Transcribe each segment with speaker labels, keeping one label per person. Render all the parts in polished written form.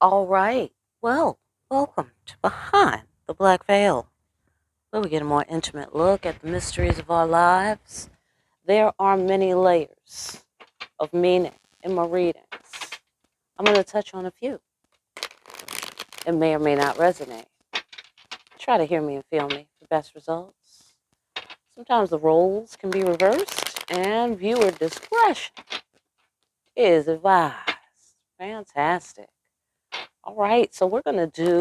Speaker 1: All right. Well, welcome to Behind the Black Veil, where we get a more intimate look at the mysteries of our lives. There are many layers of meaning in my readings. I'm going to touch on a few. It may or may not resonate. Try to hear me and feel me for best results. Sometimes the roles can be reversed, and viewer discretion is advised. Fantastic. All right, so we're going to do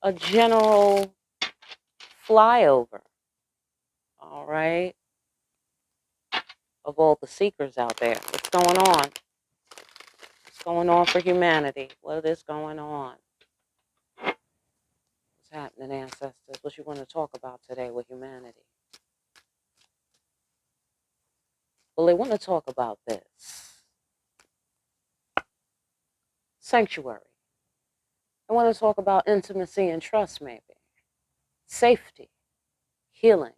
Speaker 1: a general flyover, all right, of all the seekers out there. What's going on? What's going on for humanity? What is going on? What's happening, ancestors? What you want to talk about today with humanity? Well, they want to talk about this. Sanctuary. They want to talk about intimacy and trust, maybe. Safety. Healing.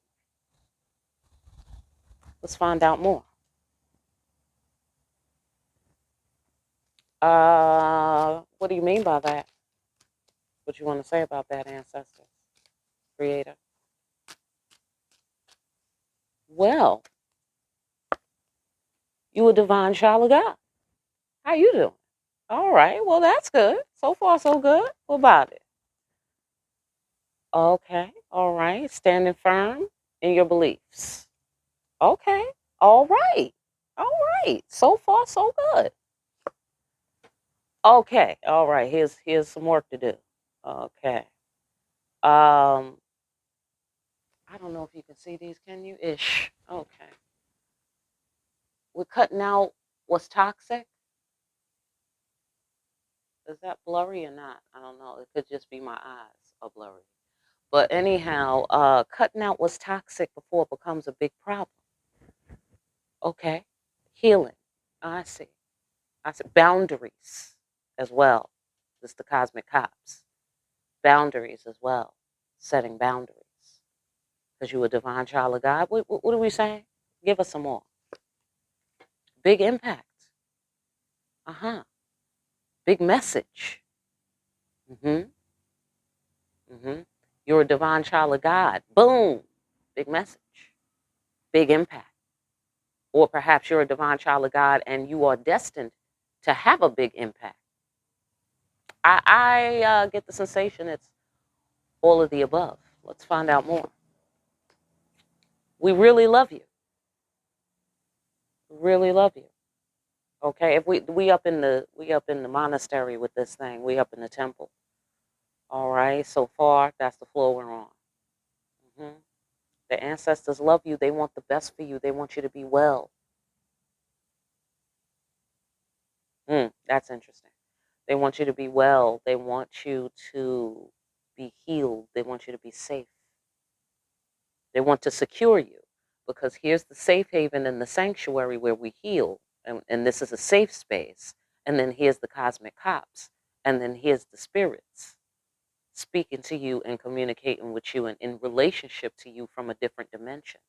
Speaker 1: Let's find out more. What do you mean by that? What you want to say about that, ancestor? Creator? Well, you a divine child of God. How you doing? All right. Well, that's good. So far, so good. What about it? Okay. All right. Standing firm in your beliefs. Okay. All right. All right. So far, so good. Okay. All right. Here's some work to do. Okay. I don't know if you can see these. Can you? Ish. Okay. We're cutting out what's toxic. Is that blurry or not? I don't know. It could just be my eyes are blurry. But anyhow, cutting out what's toxic before it becomes a big problem. Okay. Healing. I see. I see. Boundaries as well. This is the cosmic cops. Boundaries as well. Setting boundaries. Because you're a divine child of God. What are we saying? Give us some more. Big impact. Uh-huh. Big message. Mm-hmm. Mm-hmm. You're a divine child of God. Boom. Big message. Big impact. Or perhaps you're a divine child of God and you are destined to have a big impact. I get the sensation it's all of the above. Let's find out more. We really love you. Really love you. Okay, if we up in the monastery with this thing, we up in the temple. All right, so far that's the floor we're on. hmm The ancestors love you. They want the best for you. They want you to be well. That's interesting. They want you to be well. They want you to be healed. They want you to be safe. They want to secure you because here's the safe haven and the sanctuary where we heal. And this is a safe space. And then here's the cosmic cops. And then here's the spirits speaking to you and communicating with you and in relationship to you from a different dimension.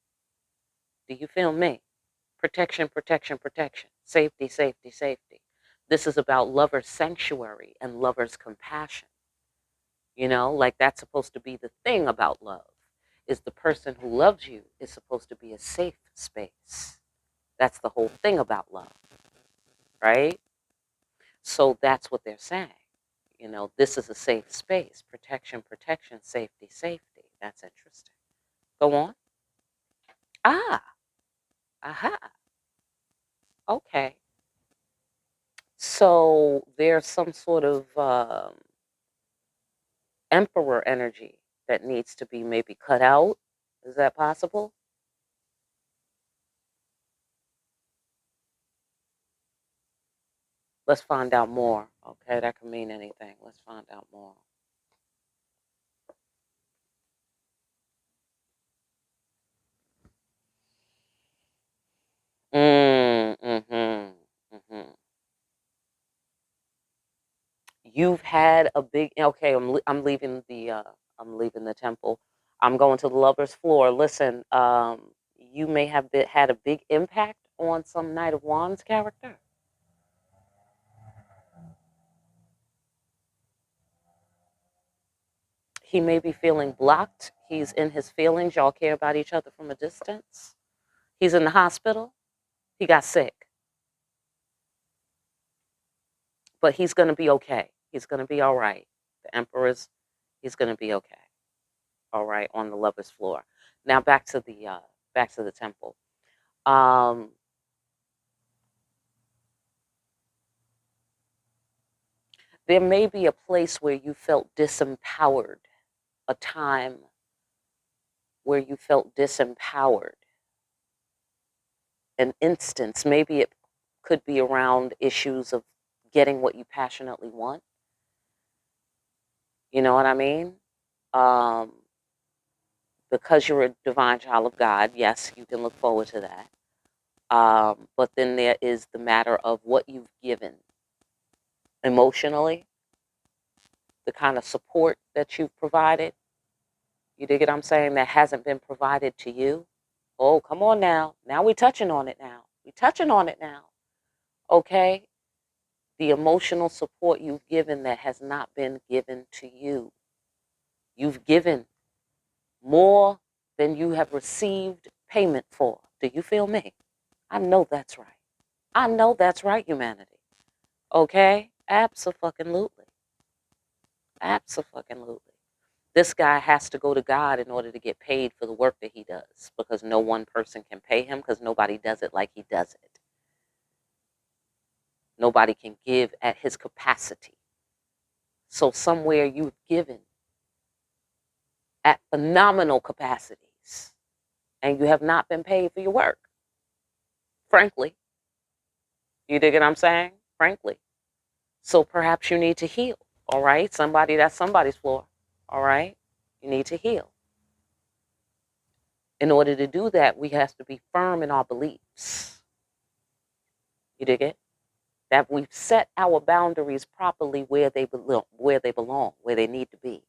Speaker 1: Do you feel me? Protection, protection, protection. Safety, safety, safety. This is about lover's sanctuary and lover's compassion. You know, like that's supposed to be the thing about love is the person who loves you is supposed to be a safe space. That's the whole thing about love, right? So that's what they're saying. You know, this is a safe space. Protection, protection, safety, safety. That's interesting. Go on. Ah, aha. Okay. So there's some sort of emperor energy that needs to be maybe cut out. Is that possible? Let's find out more. Okay, that can mean anything. Let's find out more. Mm-hmm. You've had a big. Okay, I'm leaving the temple. I'm going to the lover's floor. Listen, you may have had a big impact on some Knight of Wands character. He may be feeling blocked. He's in his feelings. Y'all care about each other from a distance. He's in the hospital. He got sick. But he's going to be okay. He's going to be all right. The Emperor's, he's going to be okay. All right, on the lover's floor. Now back to the temple. There may be a place where you felt disempowered, a time where you felt disempowered. An instance, maybe it could be around issues of getting what you passionately want. You know what I mean? Because you're a divine child of God, yes, you can look forward to that. But then there is the matter of what you've given emotionally, the kind of support that you've provided. You dig what I'm saying? That hasn't been provided to you. Oh, come on now. Now we're touching on it now. We're touching on it now. Okay? The emotional support you've given that has not been given to you. You've given more than you have received payment for. Do you feel me? I know that's right. I know that's right, humanity. Okay? Abso-fucking-lutely. Abso-fucking-lutely. This guy has to go to God in order to get paid for the work that he does, because no one person can pay him, because nobody does it like he does it. Nobody can give at his capacity. So somewhere you've given at phenomenal capacities, and you have not been paid for your work. Frankly. You dig what I'm saying? Frankly. So perhaps you need to heal. All right? That's somebody's floor. All right? You need to heal. In order to do that, we have to be firm in our beliefs. You dig it? That we've set our boundaries properly where they belong, where they need to be.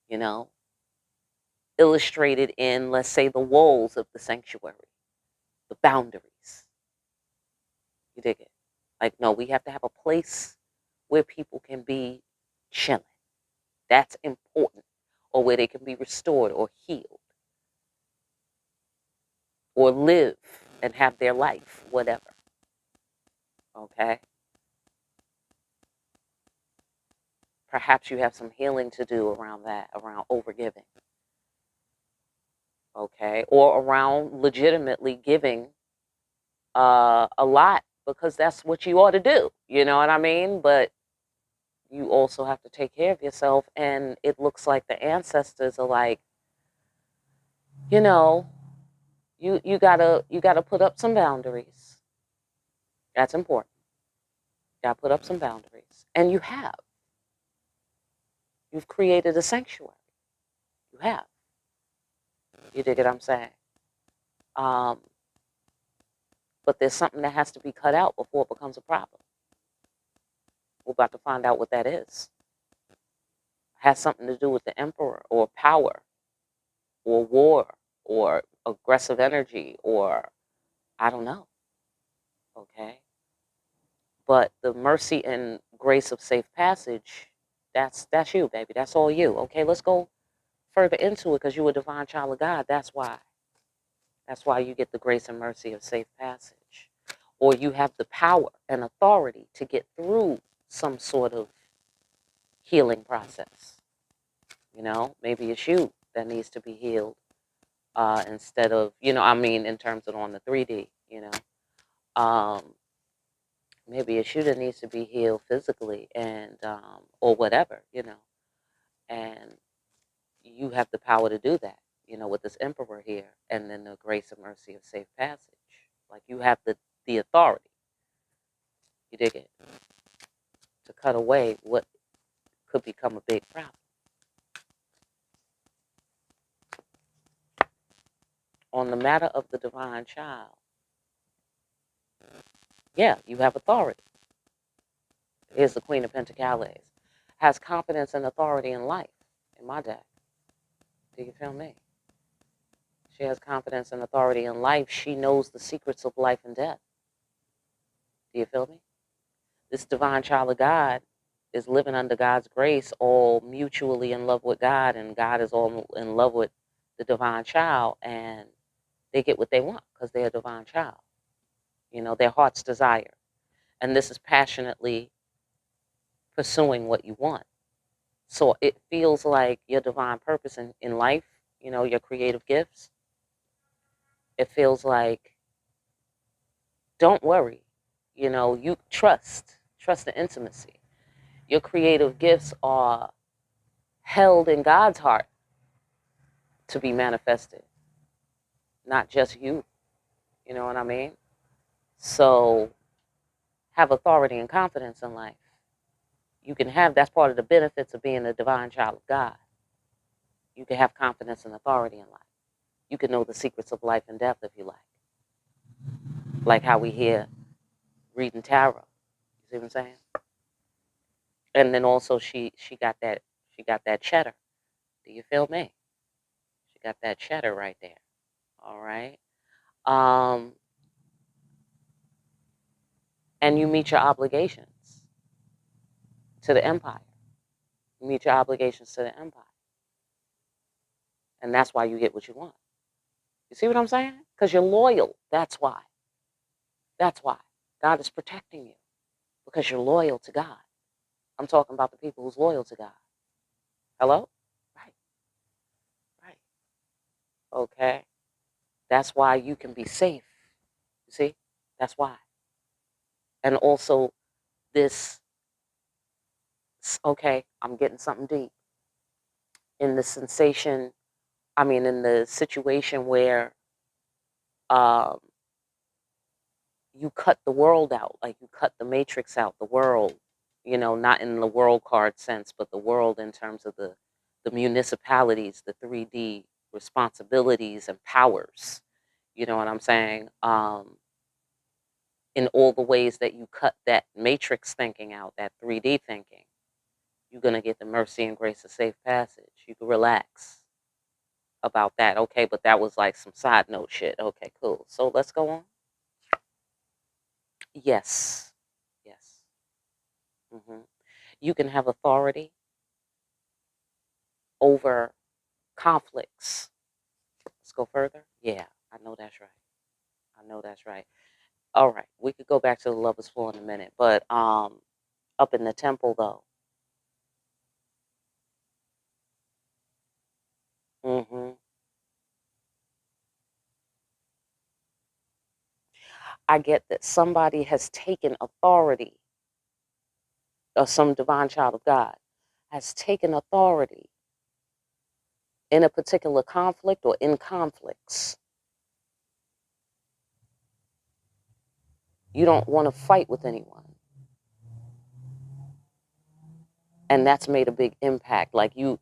Speaker 1: You know? Illustrated in, let's say, the walls of the sanctuary, the boundaries. You dig it? Like, no, we have to have a place where people can be chilling. That's important. Or where they can be restored or healed. Or live and have their life, whatever. Okay? Perhaps you have some healing to do around that, around overgiving. Okay? Or around legitimately giving a lot, because that's what you ought to do. You know what I mean? But you also have to take care of yourself, and it looks like the ancestors are like, you know, you gotta put up some boundaries. That's important. You gotta put up some boundaries. And you have. You've created a sanctuary. You have. You dig what I'm saying? But there's something that has to be cut out before it becomes a problem. We're about to find out what that is. It has something to do with the emperor, or power, or war, or aggressive energy, or I don't know. Okay? But the mercy and grace of safe passage, that's you, baby. That's all you. Okay, let's go further into it, because you're a divine child of God. That's why. That's why you get the grace and mercy of safe passage. Or you have the power and authority to get through some sort of healing process. You know, maybe it's you that needs to be healed, instead of, in terms of on the 3D, maybe it's you that needs to be healed physically, and or whatever, and you have the power to do that, with this emperor here, and then the grace and mercy of safe passage. Like, you have the authority, you dig it, to cut away what could become a big problem. On the matter of the divine child, yeah, you have authority. Here's the Queen of Pentacles. Has confidence and authority in life, in my deck. Do you feel me? She has confidence and authority in life. She knows the secrets of life and death. Do you feel me? This divine child of God is living under God's grace, all mutually in love with God, and God is all in love with the divine child, and they get what they want because they're a divine child. You know, their heart's desire. And this is passionately pursuing what you want. So it feels like your divine purpose in life, you know, your creative gifts, it feels like, don't worry, you know, you trust the intimacy. Your creative gifts are held in God's heart to be manifested, not just you. You know what I mean? So have authority and confidence in life. You can have, that's part of the benefits of being a divine child of God. You can have confidence and authority in life. You can know the secrets of life and death if you like how we hear reading tarot. You see what I'm saying? And then also she got that cheddar. Do you feel me? She got that cheddar right there. All right. And you meet your obligations to the empire. You meet your obligations to the empire. And that's why you get what you want. You see what I'm saying? Because you're loyal. That's why. That's why. God is protecting you because you're loyal to God. I'm talking about the people who's loyal to God. Hello? Right. Right. Okay. That's why you can be safe. You see? That's why. And also this, okay, I'm getting something deep. In the sensation, in the situation where um, you cut the world out, like you cut the matrix out, the world, you know, not in the world card sense, but the world in terms of the municipalities, the 3D responsibilities and powers. You know what I'm saying? In all the ways that you cut that matrix thinking out, that 3D thinking, you're going to get the mercy and grace of safe passage. You can relax about that. Okay, but that was like some side note shit. Okay, cool. So let's go on. Yes. Yes. You can have authority over conflicts. Let's go further. Yeah, I know that's right. I know that's right. All right, we could go back to the Lover's Floor in a minute, but up in the temple though. hmm I get that somebody has taken authority, or some divine child of God has taken authority in a particular conflict or in conflicts. You don't want to fight with anyone, and that's made a big impact. Like you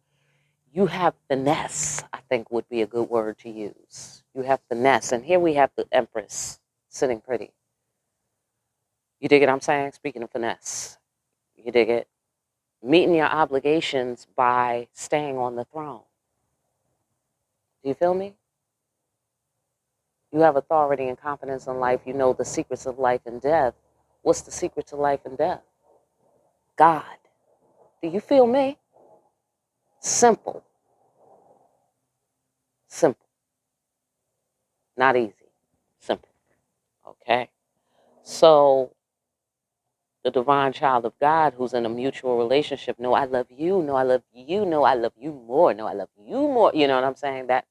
Speaker 1: have finesse, I think would be a good word to use. You have finesse. And here we have the Empress sitting pretty. You dig it I'm saying? Speaking of finesse. You dig it? Meeting your obligations by staying on the throne. Do you feel me? You have authority and confidence in life. You know the secrets of life and death. What's the secret to life and death? God. Do you feel me? Simple. Simple. Not easy. Simple. Okay? So the divine child of God who's in a mutual relationship, no, I love you, no, I love you, no, I love you more, no, I love you more. You know what I'm saying? That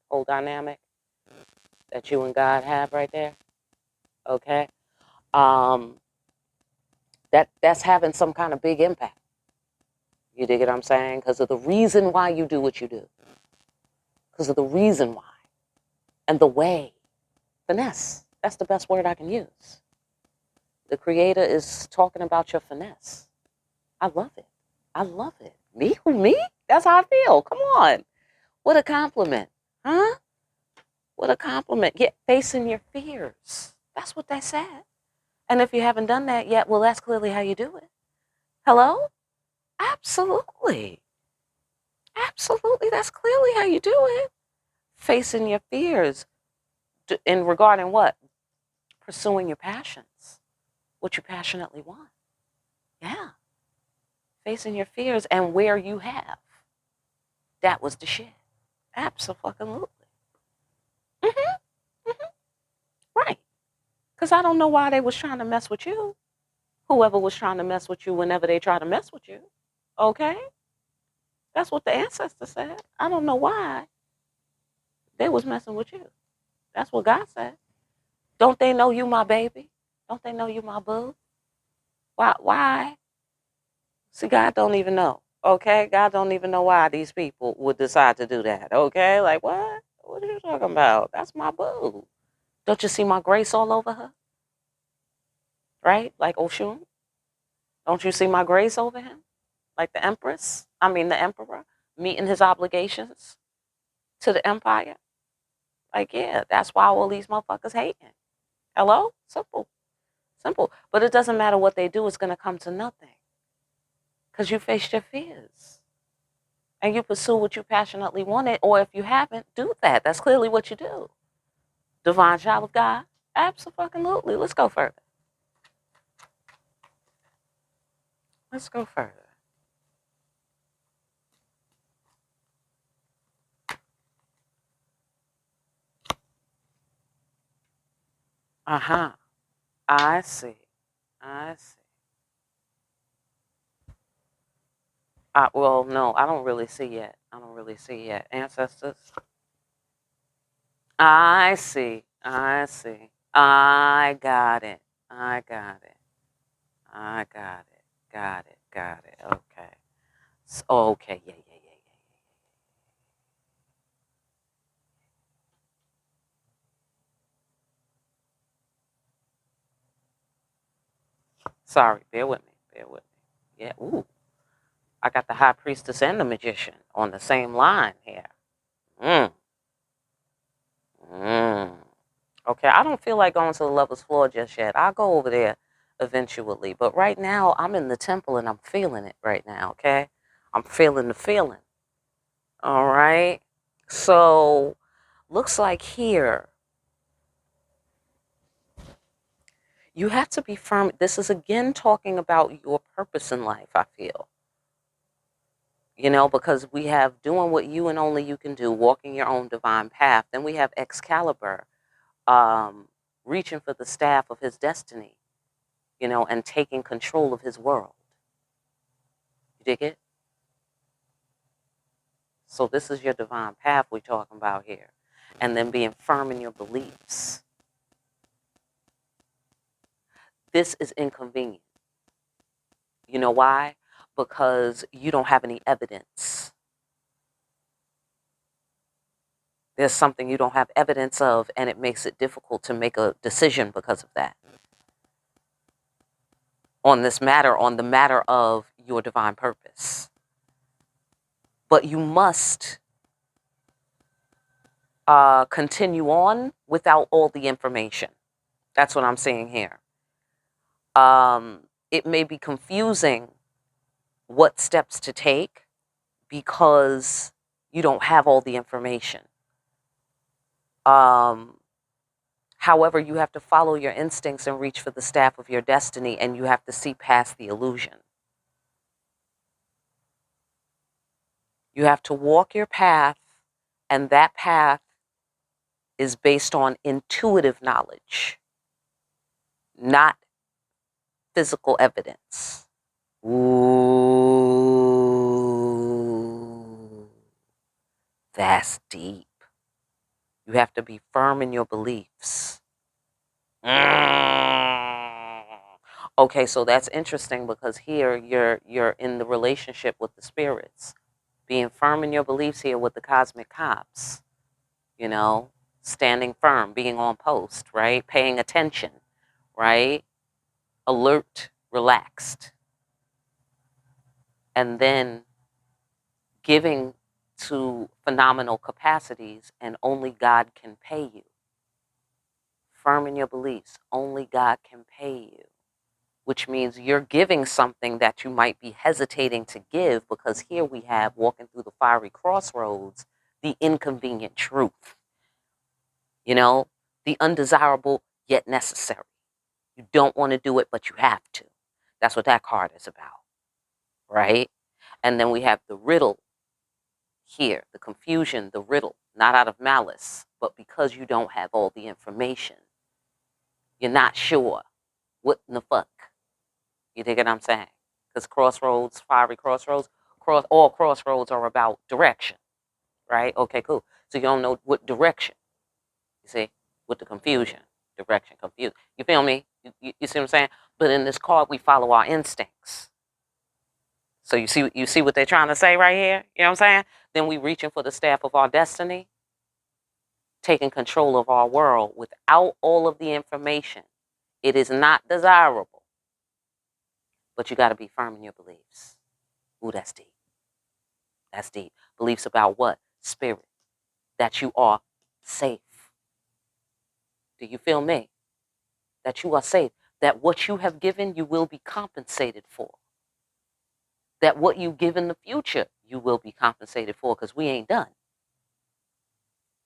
Speaker 1: whole dynamic that you and God have right there. Okay. Um, that's having some kind of big impact. You dig what I'm saying? Because of the reason why you do what you do. Because of the reason why. And the way. Finesse. That's the best word I can use. The creator is talking about your finesse. I love it. I love it. Me? Who, me? That's how I feel. Come on. What a compliment. Huh? What a compliment. Get facing your fears. That's what they said. And if you haven't done that yet, well, that's clearly how you do it. Hello? Absolutely. Absolutely. That's clearly how you do it. Facing your fears. In regarding what? Pursuing your passions. What you passionately want. Yeah. facing your fears and where you have. That was the shit. Absolutely. Hmm. Right. Because I don't know why they was trying to mess with you. Whoever was trying to mess with you whenever they try to mess with you. Okay? That's what the ancestors said. I don't know why they was messing with you. That's what God said. Don't they know you my baby? Don't they know you my boo? Why? See, God don't even know. Okay? God don't even know why these people would decide to do that. Okay? Like, what? What are you talking about? That's my boo. Don't you see my grace all over her? Right? Like Oshun? Don't you see my grace over him? Like the the emperor, meeting his obligations to the empire. Like, yeah, that's why all these motherfuckers hating. Hello? Simple. Simple. But it doesn't matter what they do, it's going to come to nothing. Because you faced your fears. And you pursue what you passionately wanted, or if you haven't, do that. That's clearly what you do. Divine child of God? Absolutely. Let's go further. Let's go further. Uh-huh. I see. I see. Well, no, I don't really see yet. I don't really see yet. Ancestors? I see. I see. I got it. I got it. I got it. Got it. Got it. Okay. Okay. Yeah, yeah, yeah, yeah, yeah. Sorry. Bear with me. Bear with me. Yeah. Ooh. I got the high priestess and the magician on the same line here. Mm. Mm. Okay. I don't feel like going to the lover's floor just yet. I'll go over there eventually. But right now, I'm in the temple and I'm feeling it right now. Okay. I'm feeling the feeling. All right. So, looks like here you have to be firm. This is again talking about your purpose in life, I feel. Because we have doing what you and only you can do, walking your own divine path. Then we have Excalibur, um, reaching for the staff of his destiny, and taking control of his world. You dig it? So, this is your divine path we're talking about here. And then being firm in your beliefs. This is inconvenient. You know why? Because you don't have any evidence. There's something you don't have evidence of, and it makes it difficult to make a decision because of that. On this matter, on the matter of your divine purpose. But you must continue on without all the information. That's what I'm saying here. It may be confusing what steps to take because you don't have all the information. However, you have to follow your instincts and reach for the staff of your destiny, and you have to see past the illusion. You have to walk your path, and that path is based on intuitive knowledge, not physical evidence. Ooh, that's deep. You have to be firm in your beliefs. Okay, so that's interesting because here you're in the relationship with the spirits. Being firm in your beliefs here with the cosmic cops, standing firm, being on post, right? Paying attention, right? Alert, relaxed. And then giving to phenomenal capacities, and only God can pay you. Firm in your beliefs, only God can pay you. Which means you're giving something that you might be hesitating to give, because here we have, walking through the fiery crossroads, the inconvenient truth. The undesirable yet necessary. You don't want to do it, but you have to. That's what that card is about. right? And then we have the riddle here, the confusion, the riddle, not out of malice, but because you don't have all the information. You're not sure what in the fuck. You dig what I'm saying? Because crossroads, fiery crossroads, all crossroads are about direction, right? Okay, cool. So you don't know what direction. You see, with the confusion, direction, confused. You feel me? You see what I'm saying? But in this card, we follow our instincts. So you see what they're trying to say right here? You know what I'm saying? Then we reaching for the staff of our destiny, taking control of our world without all of the information. It is not desirable, but you got to be firm in your beliefs. Ooh, that's deep. That's deep. Beliefs about what? Spirit. That you are safe. Do you feel me? That you are safe. That what you have given, you will be compensated for. That what you give in the future, you will be compensated for, because we ain't done.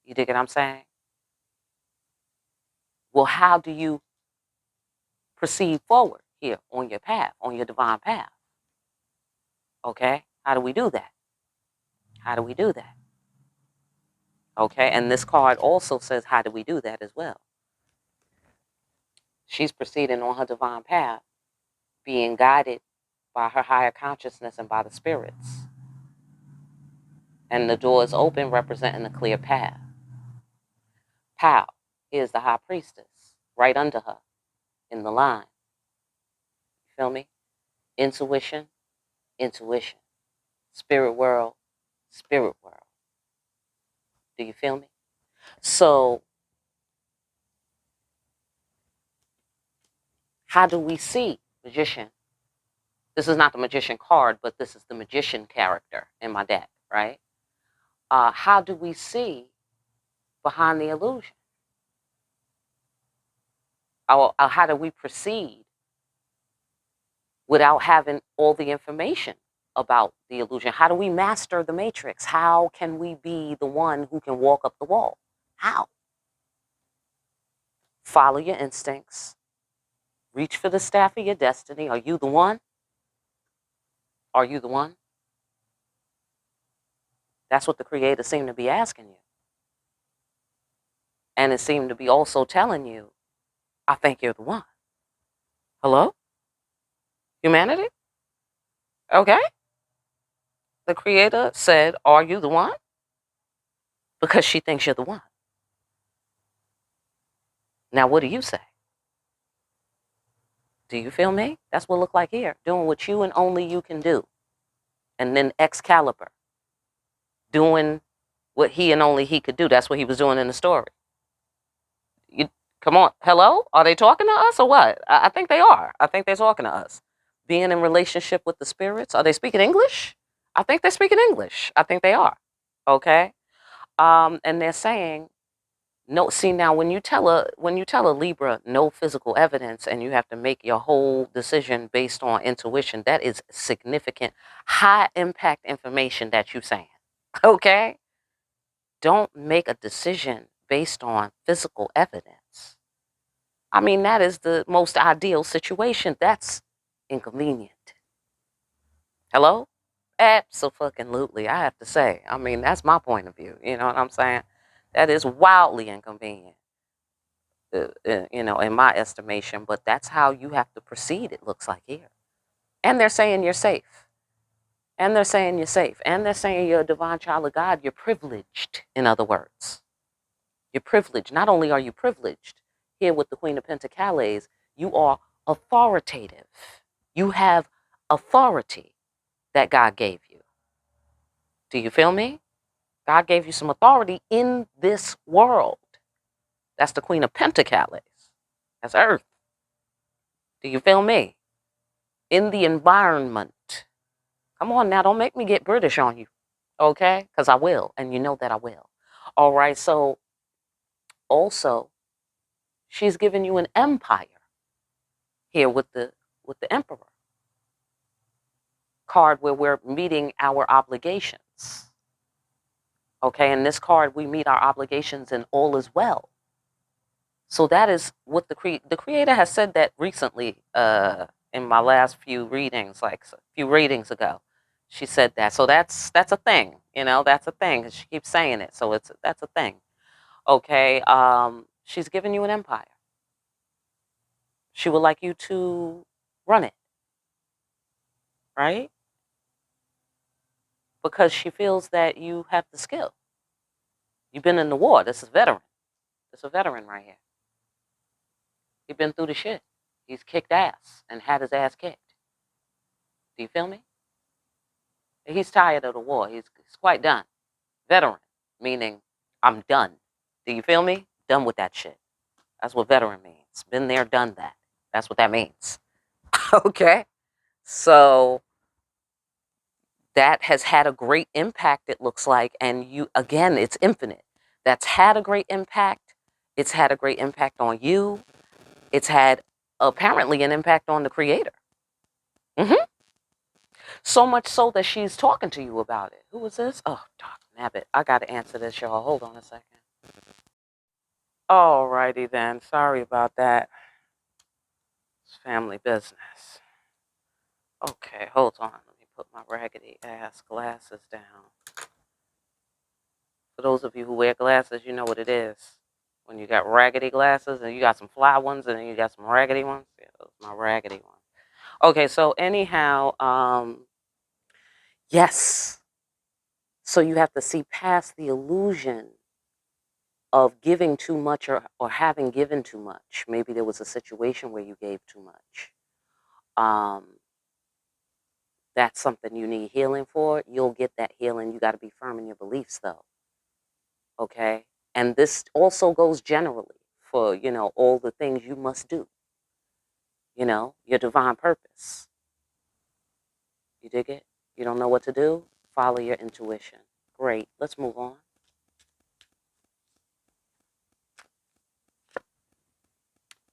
Speaker 1: You dig what I'm saying? Well, how do you proceed forward here on your path, on your divine path? Okay? How do we do that? How do we do that? Okay? And this card also says, how do we do that as well? She's proceeding on her divine path, being guided by her higher consciousness and by the spirits. And the door is open, representing a clear path. Pow, here's the high priestess, right under her, in the line. You feel me? Intuition, intuition. Spirit world, spirit world. Do you feel me? So, how do we see magician? This is not the magician card, but this is the magician character in my deck, right? How do we see behind the illusion? Or how do we proceed without having all the information about the illusion? How do we master the matrix? How can we be the one who can walk up the wall? How? Follow your instincts. Reach for the staff of your destiny. Are you the one? Are you the one? That's what the Creator seemed to be asking you. And it seemed to be also telling you, I think you're the one. Hello? Humanity? Okay. The Creator said, are you the one? Because she thinks you're the one. Now, what do you say? Do you feel me? That's what it look like here. Doing what you and only you can do. And then Excalibur. Doing what he and only he could do. That's what he was doing in the story. You, come on. Hello? Are they talking to us or what? I think they are. I think they're talking to us. Being in relationship with the spirits. Are they speaking English? I think they're speaking English. I think they are. Okay? And they're saying, no, see now when you tell a Libra no physical evidence and you have to make your whole decision based on intuition, that is significant, high impact information that you're saying. Okay? Don't make a decision based on physical evidence. I mean, that is the most ideal situation. That's inconvenient. Hello? Absolutely, I have to say. I mean, that's my point of view. You know what I'm saying? That is wildly inconvenient. In my estimation, but that's how you have to proceed, it looks like here. And they're saying you're safe. And they're saying you're safe. And they're saying you're a divine child of God. You're privileged, in other words. You're privileged. Not only are you privileged, here with the Queen of Pentacles, you are authoritative. You have authority that God gave you. Do you feel me? God gave you some authority in this world. That's the Queen of Pentacles. That's Earth. Do you feel me? In the environment. Come on now, don't make me get British on you. Okay? Because I will, and you know that I will. All right, so also, she's given you an empire here with the Emperor card where we're meeting our obligations. Okay, in this card, we meet our obligations and all is well. So that is what the Creator has said that recently. in my last few readings, like a few readings ago. She said that. So that's a thing, you know, that's a thing. She keeps saying it. So that's a thing. Okay. She's giving you an empire. She would like you to run it, right? Because she feels that you have the skill. You've been in the war. This is veteran. This is a veteran right here. He's been through the shit. He's kicked ass and had his ass kicked. Do you feel me? He's tired of the war. He's quite done. Veteran, meaning I'm done. Do you feel me? Done with that shit. That's what veteran means. Been there, done that. That's what that means. Okay? So that has had a great impact, it looks like. And you, again, it's infinite. That's had a great impact. It's had a great impact on you. It's had apparently an impact on the creator. Mm-hmm. So much so that she's talking to you about it. Who is this? Oh, Doc Nabbit. I got to answer this, y'all. Hold on a second. Alrighty then. Sorry about that. It's family business. Okay, hold on. Let me put my raggedy ass glasses down. For those of you who wear glasses, you know what it is. When you got raggedy glasses and you got some fly ones and then you got some raggedy ones. Yeah, those are my raggedy ones. Okay, so anyhow, yes. So you have to see past the illusion of giving too much or having given too much. Maybe there was a situation where you gave too much. That's something you need healing for. You'll get that healing. You got to be firm in your beliefs, though. Okay? And this also goes generally for, you know, all the things you must do. You know, your divine purpose. You dig it? You don't know what to do? Follow your intuition. Great. Let's move on.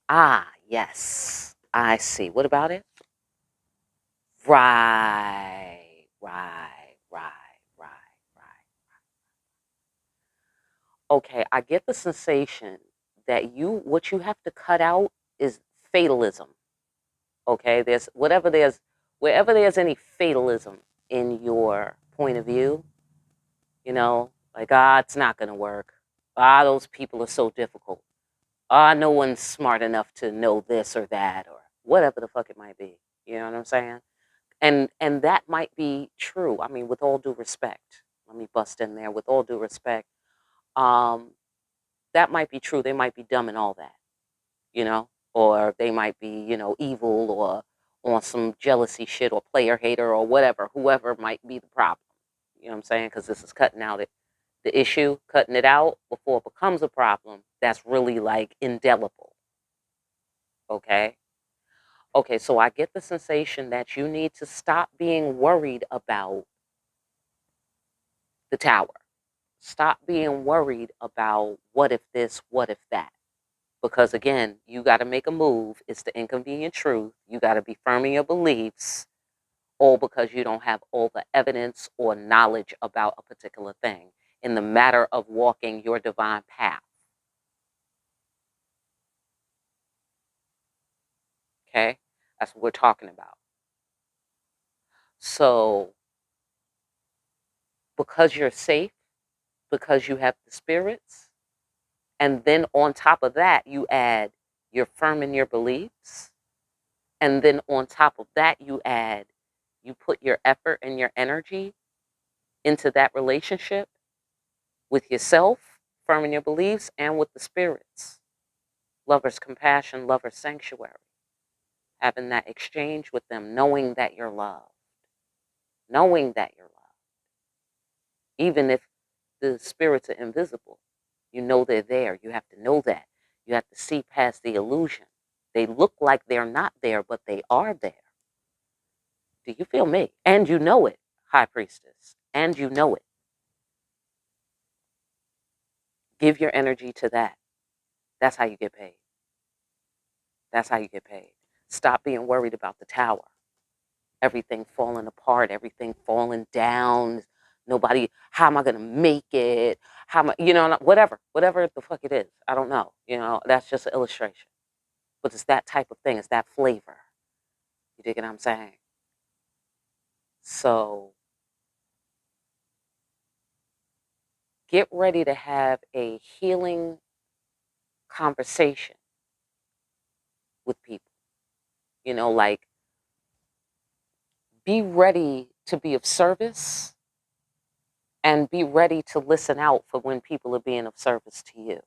Speaker 1: Ah, yes. I see. What about it? Right, right, right, right, right. Okay, I get the sensation that what you have to cut out is fatalism. Okay, wherever there's any fatalism in your point of view, you know, like, it's not going to work. Those people are so difficult. No one's smart enough to know this or that or whatever the fuck it might be. You know what I'm saying? And that might be true. I mean, with all due respect, let me bust in there. With all due respect, um, that might be true. They might be dumb and all that, you know, or they might be, you know, evil or on some jealousy shit or player hater or whatever, whoever might be the problem. You know what I'm saying? Because this is cutting out the issue, cutting it out before it becomes a problem. That's really like indelible. Okay. Okay, so I get the sensation that you need to stop being worried about the tower. Stop being worried about what if this, what if that. Because again, you got to make a move. It's the inconvenient truth. You got to be firm in your beliefs, all because you don't have all the evidence or knowledge about a particular thing in the matter of walking your divine path. Okay? That's what we're talking about. So, because you're safe, because you have the spirits, and then on top of that, you add you're firm in your beliefs. And then on top of that, you put your effort and your energy into that relationship with yourself, firm in your beliefs, and with the spirits. Lover's compassion, lover's sanctuary. Having that exchange with them, knowing that you're loved. Knowing that you're loved. Even if the spirits are invisible, you know they're there. You have to know that. You have to see past the illusion. They look like they're not there, but they are there. Do you feel me? And you know it, High Priestess. And you know it. Give your energy to that. That's how you get paid. That's how you get paid. Stop being worried about the tower. Everything falling apart, everything falling down. Nobody, how am I going to make it? How am I, you know, whatever the fuck it is. I don't know. You know, that's just an illustration. But it's that type of thing. It's that flavor. You dig what I'm saying? So get ready to have a healing conversation with people. You know, like be ready to be of service and be ready to listen out for when people are being of service to you.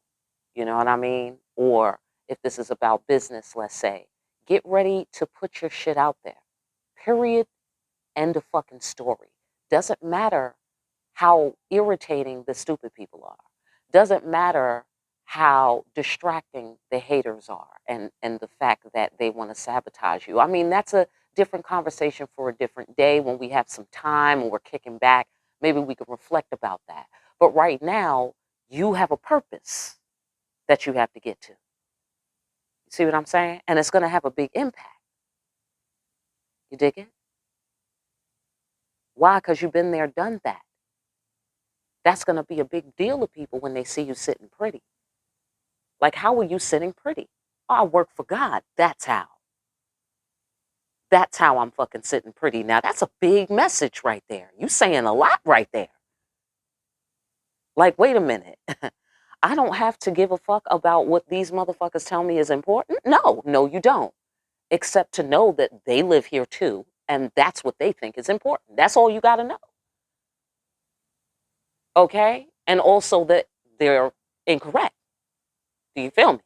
Speaker 1: You know what I mean? Or if this is about business, let's say, get ready to put your shit out there. Period. End of fucking story. Doesn't matter how irritating the stupid people are. Doesn't matter how distracting the haters are and the fact that they want to sabotage you. I mean, that's a different conversation for a different day when we have some time and we're kicking back. Maybe we can reflect about that. But right now, you have a purpose that you have to get to. You see what I'm saying? And it's going to have a big impact. You dig it? Why? Because you've been there, done that. That's going to be a big deal to people when they see you sitting pretty. Like, how are you sitting pretty? Oh, I work for God. That's how. That's how I'm fucking sitting pretty. Now, that's a big message right there. You saying a lot right there. Like, wait a minute. I don't have to give a fuck about what these motherfuckers tell me is important. No, you don't. Except to know that they live here too. And that's what they think is important. That's all you got to know. Okay? And also that they're incorrect. Do you feel me?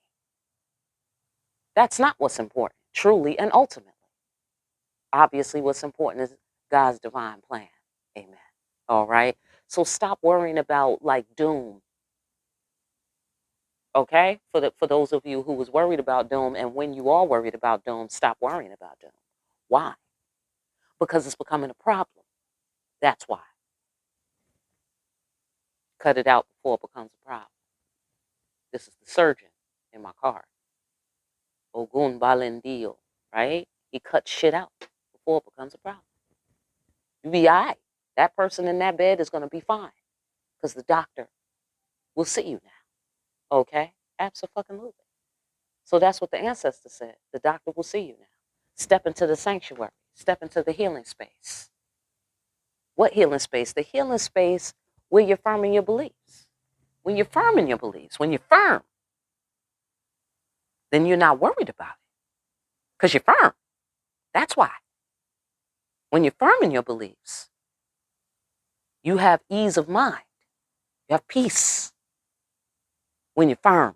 Speaker 1: That's not what's important, truly and ultimately. Obviously, what's important is God's divine plan. Amen. All right? So stop worrying about like doom. Okay? For those of you who was worried about doom, and when you are worried about doom, stop worrying about doom. Why? Because it's becoming a problem. That's why. Cut it out before it becomes a problem. This is the surgeon in my card. Ogun Balendio, right? He cuts shit out before it becomes a problem. You be all right. That person in that bed is going to be fine because the doctor will see you now. Okay? Absolutely. So that's what the ancestor said. The doctor will see you now. Step into the sanctuary. Step into the healing space. What healing space? The healing space where you're firm in your beliefs. When you're firm in your beliefs, when you're firm, then you're not worried about it because you're firm. That's why. When you're firm in your beliefs, you have ease of mind. You have peace when you're firm.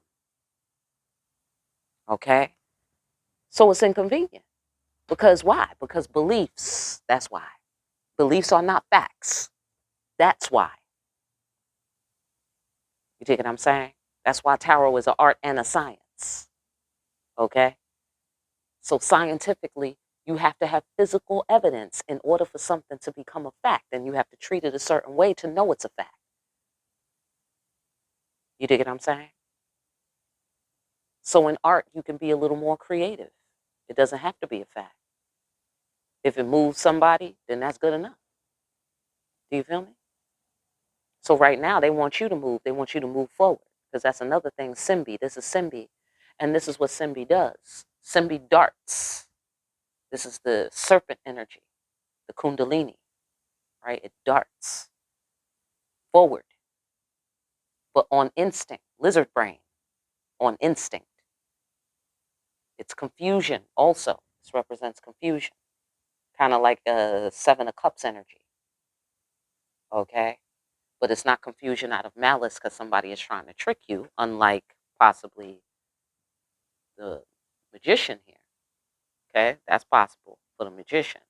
Speaker 1: Okay? So it's inconvenient. Because why? Because beliefs. That's why. Beliefs are not facts. That's why. You dig what I'm saying? That's why tarot is an art and a science. Okay? So scientifically, you have to have physical evidence in order for something to become a fact, and you have to treat it a certain way to know it's a fact. You dig what I'm saying? So in art, you can be a little more creative. It doesn't have to be a fact. If it moves somebody, then that's good enough. Do you feel me? So right now, they want you to move. They want you to move forward because that's another thing. Simbi, this is Simbi. And this is what Simbi does. Simbi darts. This is the serpent energy, the kundalini, right? It darts forward, but on instinct, lizard brain, on instinct. It's confusion also. This represents confusion, kind of like a Seven of Cups energy, okay? But it's not confusion out of malice because somebody is trying to trick you, unlike possibly the magician here, okay? That's possible for the magician.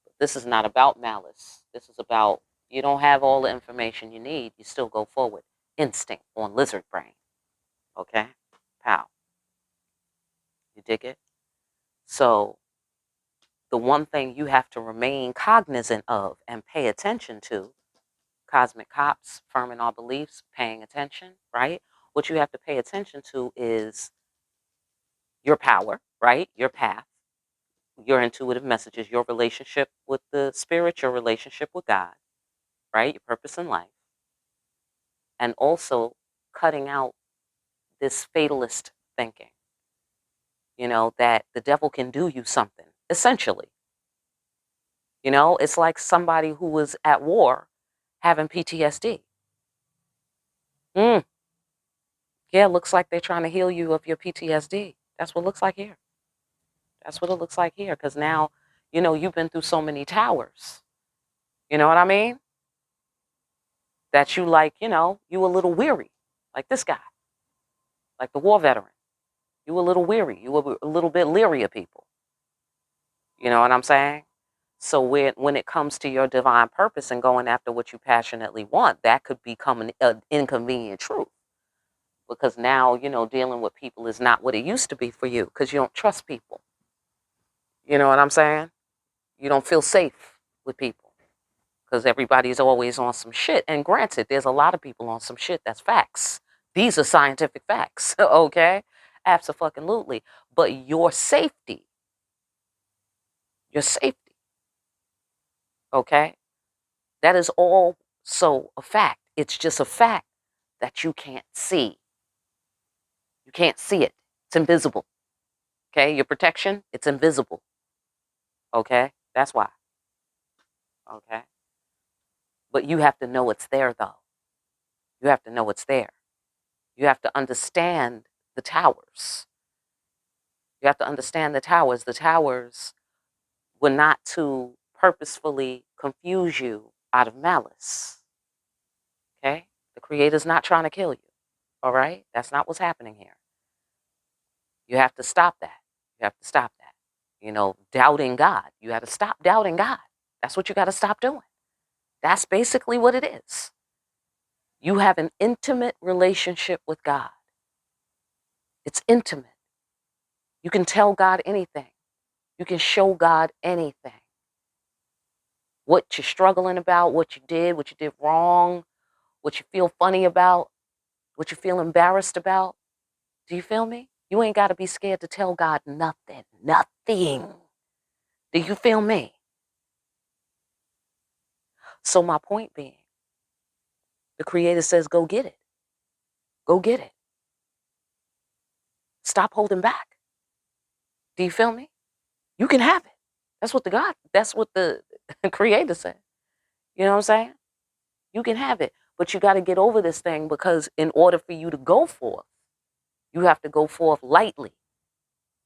Speaker 1: But this is not about malice. This is about you don't have all the information you need. You still go forward. Instinct on lizard brain, okay? Pow. You dig it? So the one thing you have to remain cognizant of and pay attention to, cosmic cops, firming our beliefs, paying attention, right? What you have to pay attention to is your power, right? Your path, your intuitive messages, your relationship with the spirit, your relationship with God, right? Your purpose in life. And also cutting out this fatalist thinking, you know, that the devil can do you something. essentially. You know, it's like somebody who was at war having PTSD. Mm, yeah, looks like they're trying to heal you of your PTSD. That's what it looks like here. That's what it looks like here. Because now, you know, you've been through so many towers. You know what I mean? That you like, you know, you a little weary. Like this guy, like the war veteran. You a little weary. You were a little bit leery of people. You know what I'm saying? So when it comes to your divine purpose and going after what you passionately want, that could become an inconvenient truth. Because now, you know, dealing with people is not what it used to be for you because you don't trust people. You know what I'm saying? You don't feel safe with people because everybody's always on some shit. And granted, there's a lot of people on some shit. That's facts. These are scientific facts. Okay? Absolutely. But your safety, okay? That is also a fact. It's just a fact that you can't see. You can't see it. It's invisible. Okay? Your protection, it's invisible. Okay? That's why. Okay? But you have to know it's there, though. You have to know it's there. You have to understand the towers. You have to understand the towers. The towers were not to purposefully confuse you out of malice. Okay? The Creator's not trying to kill you. All right? That's not what's happening here. You have to stop that. You have to stop that. You know, doubting God. You got to stop doubting God. That's what you got to stop doing. That's basically what it is. You have an intimate relationship with God. It's intimate. You can tell God anything. You can show God anything. What you're struggling about, what you did wrong, what you feel funny about, what you feel embarrassed about. Do you feel me? You ain't got to be scared to tell God nothing. Nothing. Do you feel me? So my point being, the Creator says, go get it. Go get it. Stop holding back. Do you feel me? You can have it. That's what the Creator said. You know what I'm saying? You can have it. But you got to get over this thing because in order for you to go forth, you have to go forth lightly.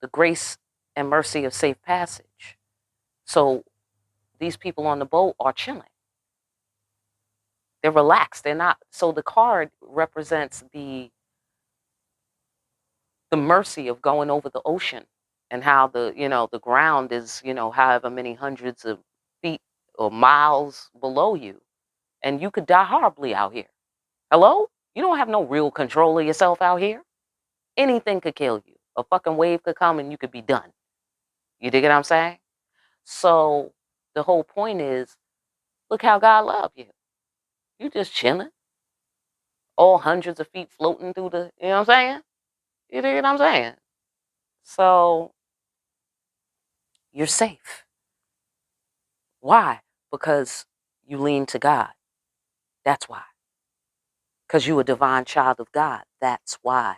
Speaker 1: The grace and mercy of safe passage. So these people on the boat are chilling. They're relaxed. They're not. So the card represents the mercy of going over the ocean and how the ground is, however many hundreds of feet or miles below you. And you could die horribly out here. Hello? You don't have no real control of yourself out here. Anything could kill you. A fucking wave could come and you could be done. You dig what I'm saying? So the whole point is, look how God loved you. You just chilling. All hundreds of feet floating through you know what I'm saying? You dig what I'm saying? So you're safe. Why? Because you lean to God. That's why. Because you're a divine child of God. That's why.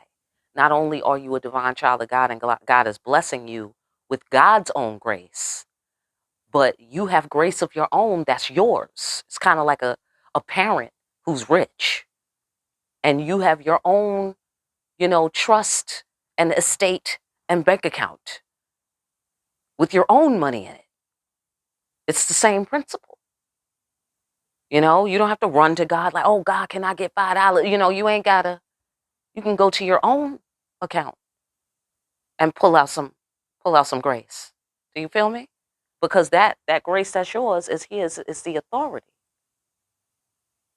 Speaker 1: Not only are you a divine child of God and God is blessing you with God's own grace, but you have grace of your own that's yours. It's kind of like a parent who's rich and you have your own, trust and estate and bank account with your own money in it. It's the same principle. You don't have to run to God like, oh, God, can I get $5? You ain't gotta. You can go to your own account and pull out some grace. Do you feel me? Because that grace that's yours is his, is the authority.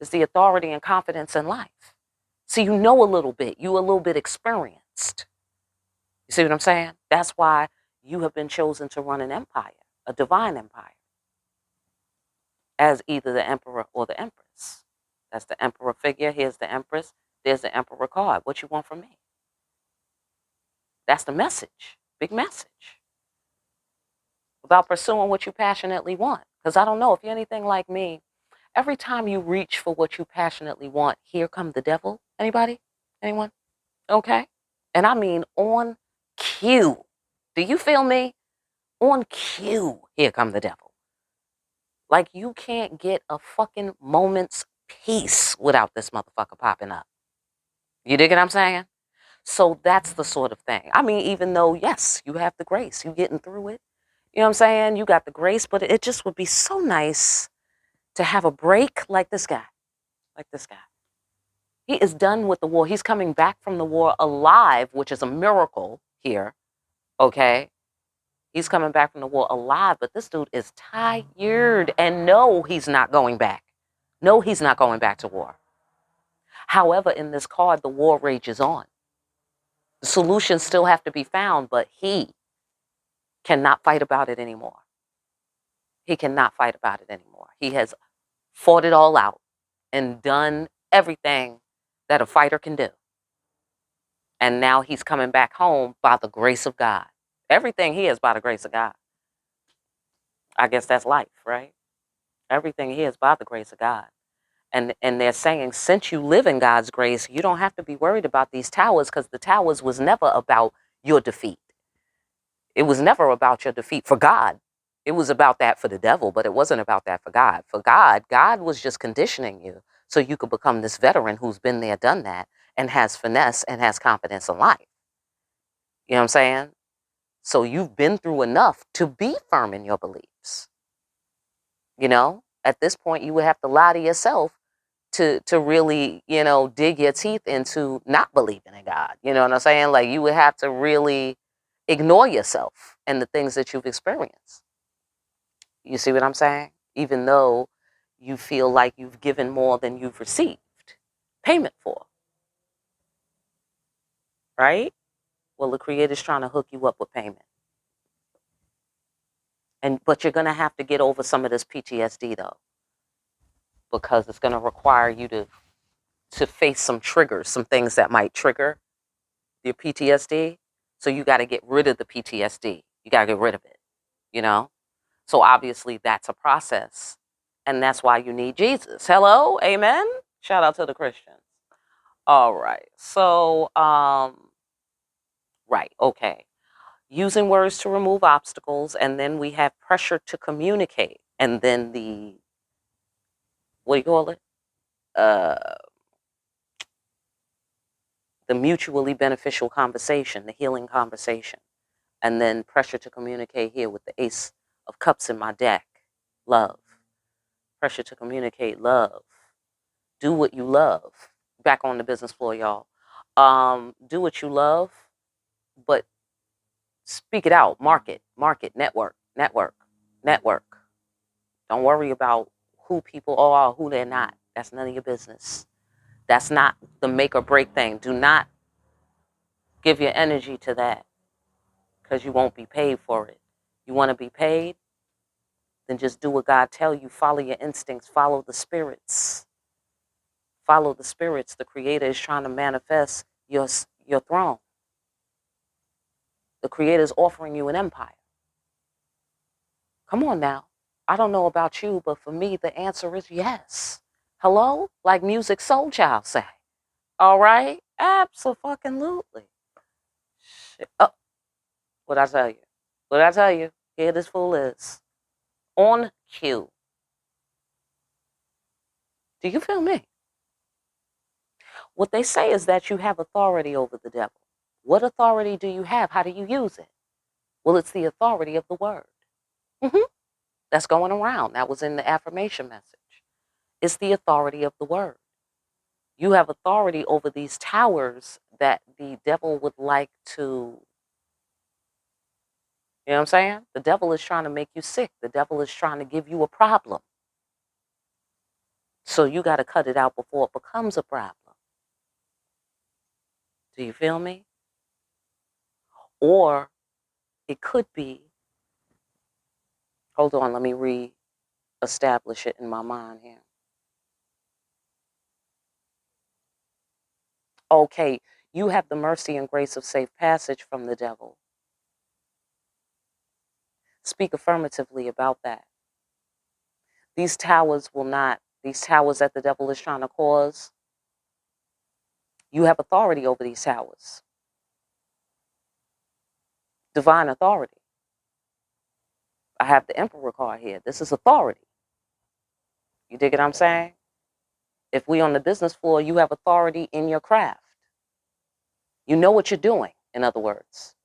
Speaker 1: It's the authority and confidence in life. So you know a little bit. You a little bit experienced. You see what I'm saying? That's why you have been chosen to run an empire, a divine empire, as either the emperor or the empress. That's the emperor figure. Here's the empress. There's the emperor card. What you want from me? That's the message. Big message. About pursuing what you passionately want. Because I don't know, if you're anything like me, every time you reach for what you passionately want, here come the devil. Anybody? Anyone? Okay. And I mean on cue. Do you feel me? On cue, here come the devil. Like, you can't get a fucking moment's peace without this motherfucker popping up. You dig what I'm saying? So that's the sort of thing. I mean, even though, yes, you have the grace, you getting through it. You know what I'm saying? You got the grace, but it just would be so nice to have a break like this guy. Like this guy. He is done with the war. He's coming back from the war alive, which is a miracle here. Okay? He's coming back from the war alive, but this dude is tired. And no, he's not going back. No, he's not going back to war. However, in this card, the war rages on. The solutions still have to be found, but he cannot fight about it anymore. He cannot fight about it anymore. He has fought it all out and done everything that a fighter can do. And now he's coming back home by the grace of God. Everything he is by the grace of God. I guess that's life, right? Everything he is by the grace of God. And they're saying, since you live in God's grace, you don't have to be worried about these towers, because the towers was never about your defeat. It was never about your defeat for God. It was about that for the devil, but it wasn't about that for God. For God, God was just conditioning you so you could become this veteran who's been there, done that, and has finesse and has confidence in life. You know what I'm saying? So you've been through enough to be firm in your beliefs. You know, at this point, you would have to lie to yourself to really, you know, dig your teeth into not believing in God. You know what I'm saying? Like, you would have to really ignore yourself and the things that you've experienced. You see what I'm saying? Even though you feel like you've given more than you've received payment for. Right? Well, the Creator's trying to hook you up with payment. But you're going to have to get over some of this PTSD, though, because it's going to require you to face some triggers, some things that might trigger your PTSD. So you got to get rid of the PTSD. You got to get rid of it, you know? So obviously that's a process. And that's why you need Jesus. Hello? Amen? Shout out to the Christians. All right. So, right. Okay. Using words to remove obstacles. And then we have pressure to communicate. And then what do you call it? The mutually beneficial conversation, the healing conversation. And then pressure to communicate here with the Ace of Cups in my deck. Love. Pressure to communicate love. Do what you love. Back on the business floor, y'all. Do what you love, but speak it out. Market, network. Don't worry about who people are or who they're not. That's none of your business. That's not the make or break thing. Do not give your energy to that, because you won't be paid for it. You want to be paid? Then just do what God tell you. Follow your instincts. Follow the spirits. Follow the spirits. The Creator is trying to manifest your throne. The Creator is offering you an empire. Come on now. I don't know about you, but for me, the answer is yes. Hello? Like Music Soul Child say. All right? Absolutely. Shit. Oh, what I tell you? What I tell you? Here this fool is. On cue. Do you feel me? What they say is that you have authority over the devil. What authority do you have? How do you use it? Well, it's the authority of the word. That's going around. That was in the affirmation message. It's the authority of the word. You have authority over these towers that the devil would like to, you know what I'm saying? The devil is trying to make you sick. The devil is trying to give you a problem. So you got to cut it out before it becomes a problem. Do you feel me? Or it could be, hold on, let me re-establish it in my mind here. Okay, you have the mercy and grace of safe passage from the devil. Speak affirmatively about that. These towers that the devil is trying to cause, you have authority over these towers. Divine authority. I have the Emperor card here. This is authority. You dig what I'm saying? If we on the business floor, you have authority in your craft. You know what you're doing, in other words.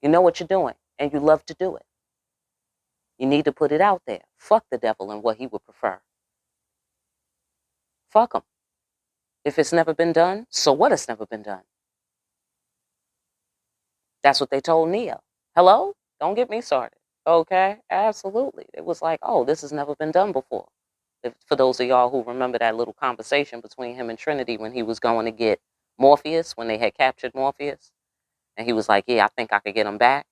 Speaker 1: You know what you're doing, and you love to do it. You need to put it out there. Fuck the devil and what he would prefer. Fuck him. If it's never been done, so what? It's never been done. That's what they told Neo. Hello? Don't get me started. Okay? Absolutely. It was like, oh, this has never been done before. For those of y'all who remember that little conversation between him and Trinity when he was going to get Morpheus, when they had captured Morpheus. And he was like, yeah, I think I could get him back.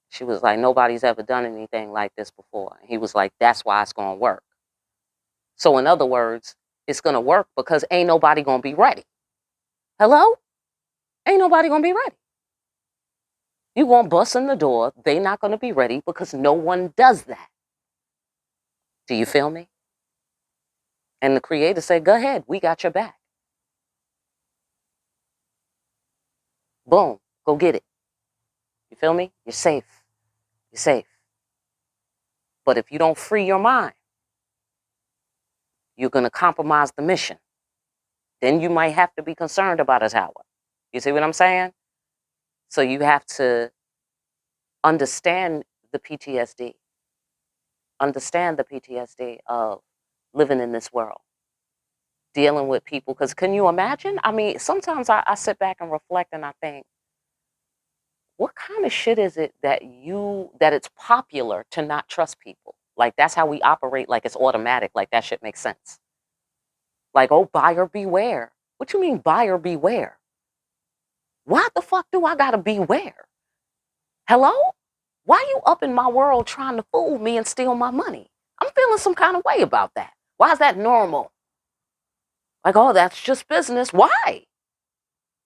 Speaker 1: She was like, nobody's ever done anything like this before. And he was like, that's why it's going to work. So in other words, it's going to work because ain't nobody going to be ready. Hello? Ain't nobody going to be ready. You going to bust in the door. They not going to be ready because no one does that. Do you feel me? And the creator said, go ahead. We got your back. Boom. Go get it. You feel me? You're safe. You're safe. But if you don't free your mind, you're going to compromise the mission. Then you might have to be concerned about a tower. You see what I'm saying? So you have to understand the PTSD. Understand the PTSD of living in this world. Dealing with people. Because can you imagine? I mean, sometimes I sit back and reflect and I think, what kind of shit is it that it's popular to not trust people? Like, that's how we operate, like it's automatic, like that shit makes sense. Like, oh, buyer beware. What you mean buyer beware? Why the fuck do I gotta beware? Hello? Why you up in my world trying to fool me and steal my money? I'm feeling some kind of way about that. Why is that normal? Like, oh, that's just business. Why?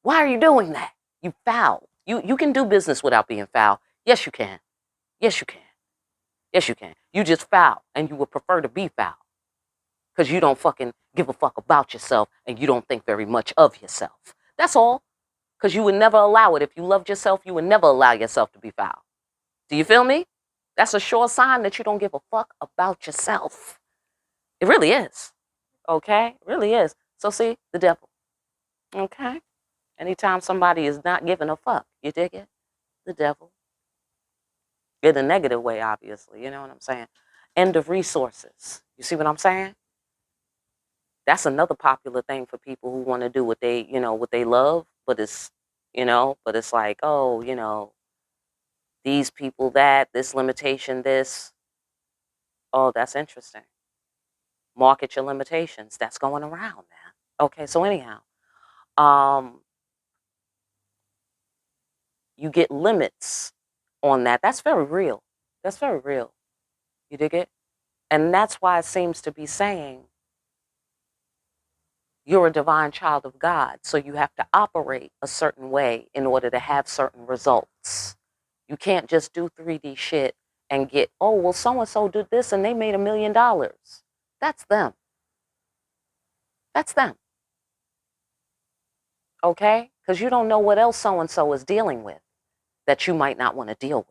Speaker 1: Why are you doing that? You foul. You can do business without being foul. Yes, you can. Yes, you can. Yes, you can. You just foul, and you would prefer to be foul. Because you don't fucking give a fuck about yourself, and you don't think very much of yourself. That's all. Because you would never allow it. If you loved yourself, you would never allow yourself to be foul. Do you feel me? That's a sure sign that you don't give a fuck about yourself. It really is. Okay? It really is. So see, the devil. Okay? Anytime somebody is not giving a fuck, you dig it? The devil. In a negative way, obviously. You know what I'm saying? End of resources. You see what I'm saying? That's another popular thing for people who want to do what they, what they love, but it's, but it's like, oh, these people, that, this limitation, this. Oh, that's interesting. Market your limitations. That's going around, man. Okay, so anyhow, you get limits on that. That's very real. That's very real. You dig it? And that's why it seems to be saying you're a divine child of God. So you have to operate a certain way in order to have certain results. You can't just do 3D shit and get, oh, well, so-and-so did this and they made $1 million. That's them. That's them. Okay? Because you don't know what else so-and-so is dealing with that you might not want to deal with,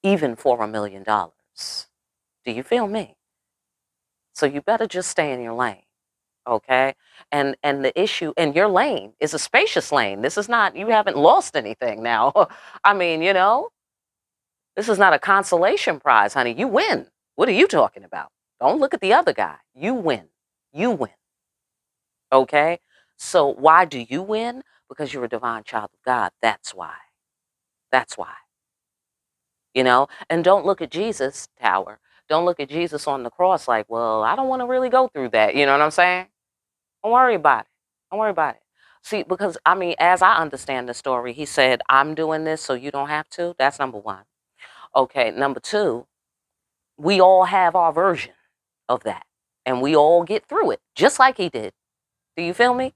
Speaker 1: even for $1 million. Do you feel me? So you better just stay in your lane. Okay? And the issue, and your lane is a spacious lane. This is not, you haven't lost anything now. I mean, this is not a consolation prize, honey. You win. What are you talking about? Don't look at the other guy. You win. You win. Okay? So why do you win? Because you're a divine child of God. That's why. That's why. And don't look at Jesus, Tower. Don't look at Jesus on the cross like, well, I don't want to really go through that. You know what I'm saying? Don't worry about it. Don't worry about it. See, because, I mean, as I understand the story, he said, I'm doing this so you don't have to. That's number one. Okay, number two, we all have our version of that. And we all get through it, just like he did. Do you feel me?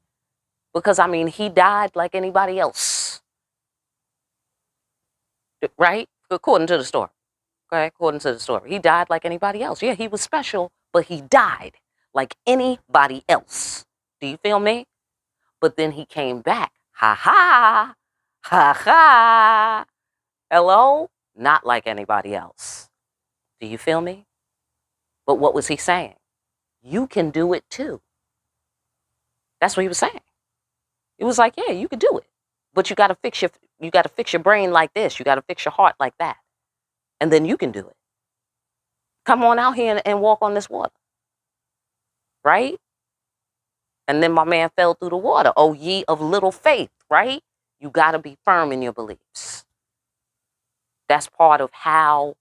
Speaker 1: Because, I mean, he died like anybody else. Right? According to the story. Okay, according to the story. He died like anybody else. Yeah, he was special, but he died like anybody else. Do you feel me? But then he came back. Ha ha. Ha ha. Hello? not like anybody else. Do you feel me? But what was he saying? You can do it too. That's what he was saying. It was like, yeah, you can do it. But you got to fix your brain like this. You got to fix your heart like that. And then you can do it. Come on out here and walk on this water. Right? And then my man fell through the water. Oh, ye of little faith, right? You got to be firm in your beliefs. That's part of how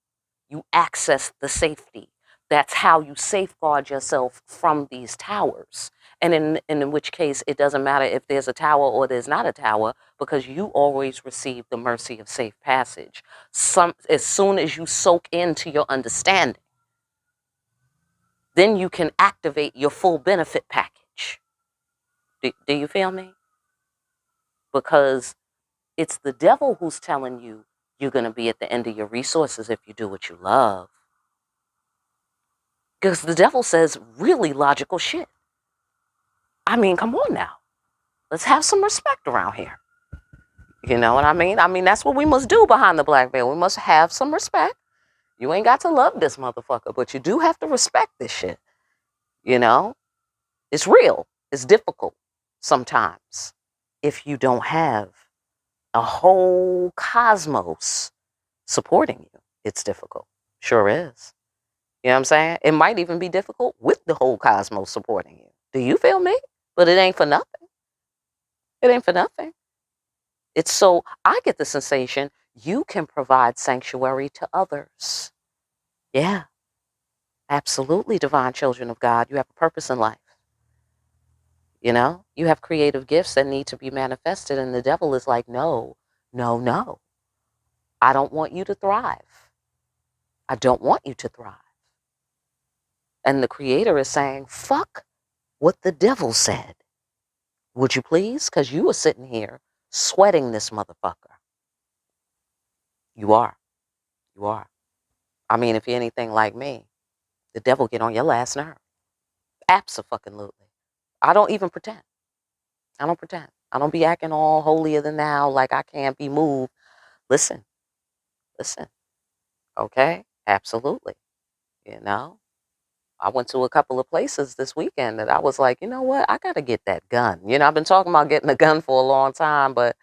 Speaker 1: you access the safety. That's how you safeguard yourself from these towers. And in which case, it doesn't matter if there's a tower or there's not a tower, because you always receive the mercy of safe passage. As soon as you soak into your understanding, then you can activate your full benefit package. Do you feel me? Because it's the devil who's telling you you're going to be at the end of your resources if you do what you love. Because the devil says really logical shit. I mean, come on now. Let's have some respect around here. You know what I mean? I mean, that's what we must do behind the black veil. We must have some respect. You ain't got to love this motherfucker, but you do have to respect this shit. You know? It's real. It's difficult sometimes if you don't have a whole cosmos supporting you. It's difficult. Sure is. You know what I'm saying? It might even be difficult with the whole cosmos supporting you. Do you feel me? But it ain't for nothing. It ain't for nothing. It's so I get the sensation you can provide sanctuary to others. Yeah, absolutely, divine children of God. You have a purpose in life. You know, you have creative gifts that need to be manifested, and the devil is like, no, no, no. I don't want you to thrive. I don't want you to thrive. And the creator is saying, fuck what the devil said. Would you please? Because you are sitting here sweating this motherfucker. You are. You are. I mean, if you're anything like me, the devil get on your last nerve. Abso-fucking-lutely. I don't even pretend. I don't pretend. I don't be acting all holier than thou like I can't be moved. Listen. Listen. Okay? Absolutely. You know? I went to a couple of places this weekend that I was like, you know what? I got to get that gun. You know, I've been talking about getting a gun for a long time, but,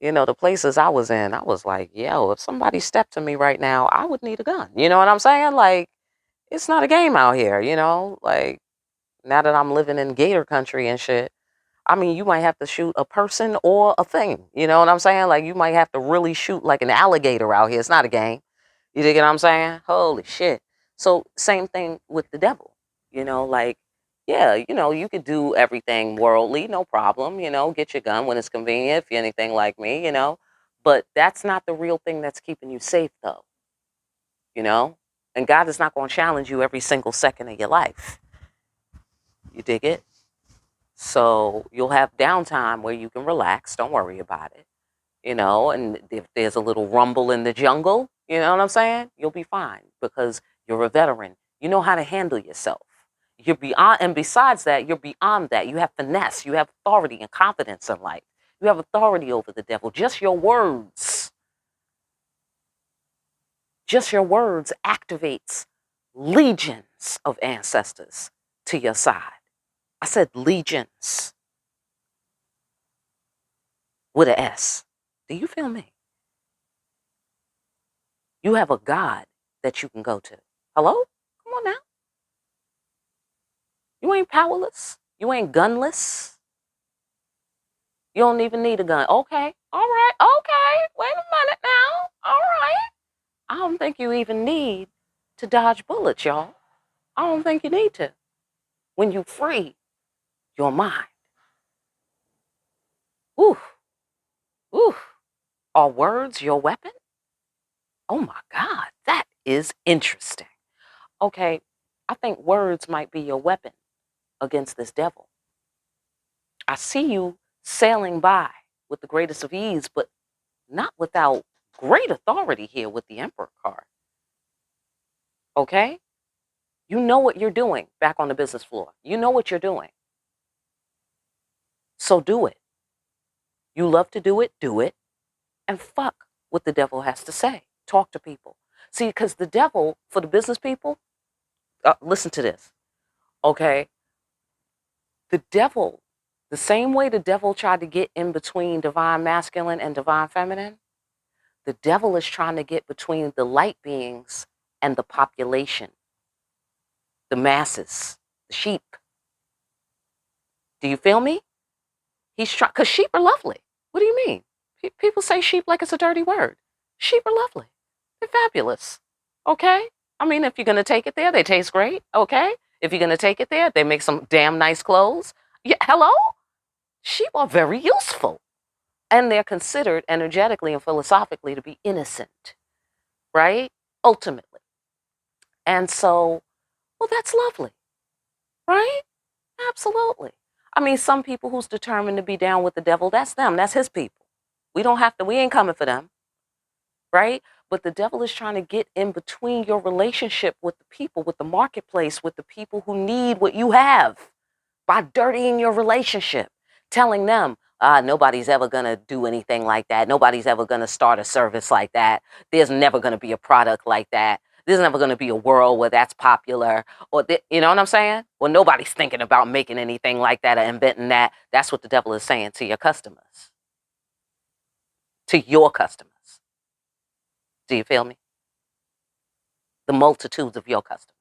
Speaker 1: you know, the places I was in, I was like, yo, if somebody stepped to me right now, I would need a gun. You know what I'm saying? Like, it's not a game out here, you know? Like, now that I'm living in gator country and shit, I mean, you might have to shoot a person or a thing. You know what I'm saying? Like, you might have to really shoot like an alligator out here. It's not a game. You dig what I'm saying? Holy shit. So, same thing with the devil. You know, like, yeah, you know, you could do everything worldly, no problem. You know, get your gun when it's convenient if you're anything like me, you know. But that's not the real thing that's keeping you safe, though. You know? And God is not going to challenge you every single second of your life. You dig it? So you'll have downtime where you can relax. Don't worry about it. You know, and if there's a little rumble in the jungle, you know what I'm saying? You'll be fine because you're a veteran. You know how to handle yourself. You're beyond, and besides that, you're beyond that. You have finesse. You have authority and confidence in life. You have authority over the devil. Just your words activates legions of ancestors to your side. I said legions with an S. Do you feel me? You have a God that you can go to. Hello? Come on now. You ain't powerless. You ain't gunless. You don't even need a gun. Okay. All right. Okay. Wait a minute now. All right. I don't think you even need to dodge bullets, y'all. I don't think you need to. When you free your mind. Oof. Oof. Are words your weapon? Oh my God. That is interesting. Okay. I think words might be your weapon against this devil. I see you sailing by with the greatest of ease, but not without great authority here with the Emperor card. Okay? You know what you're doing back on the business floor. You know what you're doing. So do it. You love to do it, and fuck what the devil has to say. Talk to people. See, because the devil, for the business people, listen to this, okay? The devil, the same way the devil tried to get in between divine masculine and divine feminine, the devil is trying to get between the light beings and the population, the masses, the sheep. Do you feel me? He's trying, because sheep are lovely. What do you mean? People say sheep like it's a dirty word. Sheep are lovely. They're fabulous. Okay? I mean, if you're going to take it there, they taste great. Okay? If you're going to take it there, they make some damn nice clothes. Yeah, hello? Sheep are very useful. And they're considered energetically and philosophically to be innocent. Right? Ultimately. And so, well, that's lovely. Right? Absolutely. I mean, some people who's determined to be down with the devil, that's them. That's his people. We don't have to, we ain't coming for them. Right? But the devil is trying to get in between your relationship with the people, with the marketplace, with the people who need what you have by dirtying your relationship, telling them, nobody's ever going to do anything like that. Nobody's ever going to start a service like that. There's never going to be a product like that. There's never going to be a world where that's popular. Or, you know what I'm saying? Well, nobody's thinking about making anything like that or inventing that. That's what the devil is saying to your customers. To your customers. Do you feel me? The multitudes of your customers.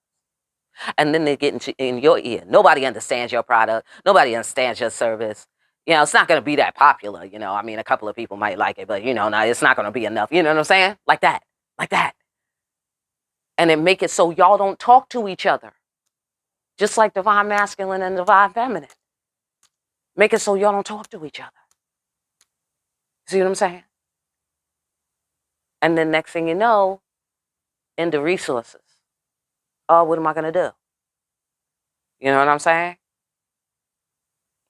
Speaker 1: And then they get in your ear. Nobody understands your product. Nobody understands your service. You know, it's not going to be that popular. You know, I mean, a couple of people might like it, but, you know, no, it's not going to be enough. You know what I'm saying? Like that. Like that. And then make it so y'all don't talk to each other. Just like divine masculine and divine feminine. Make it so y'all don't talk to each other. See what I'm saying? And then next thing you know, into resources. Oh, what am I going to do? You know what I'm saying?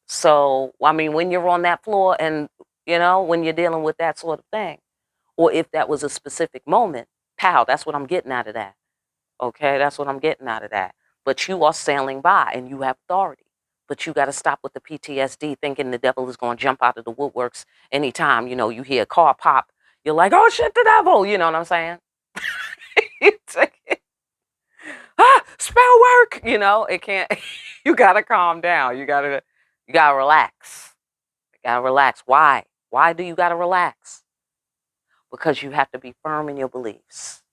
Speaker 1: So, I mean, when you're on that floor and, you know, when you're dealing with that sort of thing, or if that was a specific moment, pow, that's what I'm getting out of that. Okay, that's what I'm getting out of that. But you are sailing by and you have authority. But you got to stop with the PTSD thinking the devil is going to jump out of the woodworks anytime, you know, you hear a car pop. You're like, oh, shit, the devil. You know what I'm saying? Spell work. You know, it can't, you got to calm down. You got to relax. You got to relax. Why? Why do you got to relax? Because you have to be firm in your beliefs.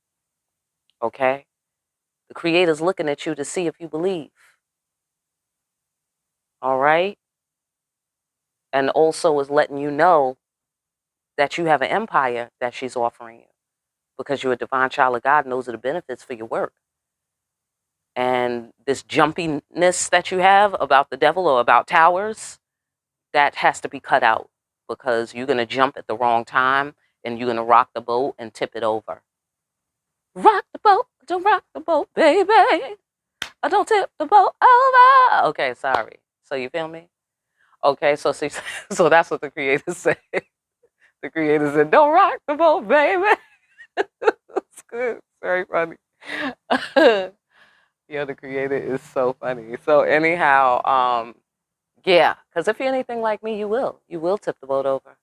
Speaker 1: Okay? The Creator's looking at you to see if you believe. All right? And also is letting you know that you have an empire that she's offering you. Because you're a divine child of God and those are the benefits for your work. And this jumpiness that you have about the devil or about towers, that has to be cut out. Because you're going to jump at the wrong time and you're going to rock the boat and tip it over. Rock the boat, don't rock the boat, baby. Don't tip the boat over. Okay, sorry. So you feel me? Okay, so see, so that's what the Creator said. The Creator said, don't rock the boat, baby. It's good. It's very funny. Yeah, the Creator is so funny. So anyhow, yeah, because if you're anything like me, you will. You will tip the boat over.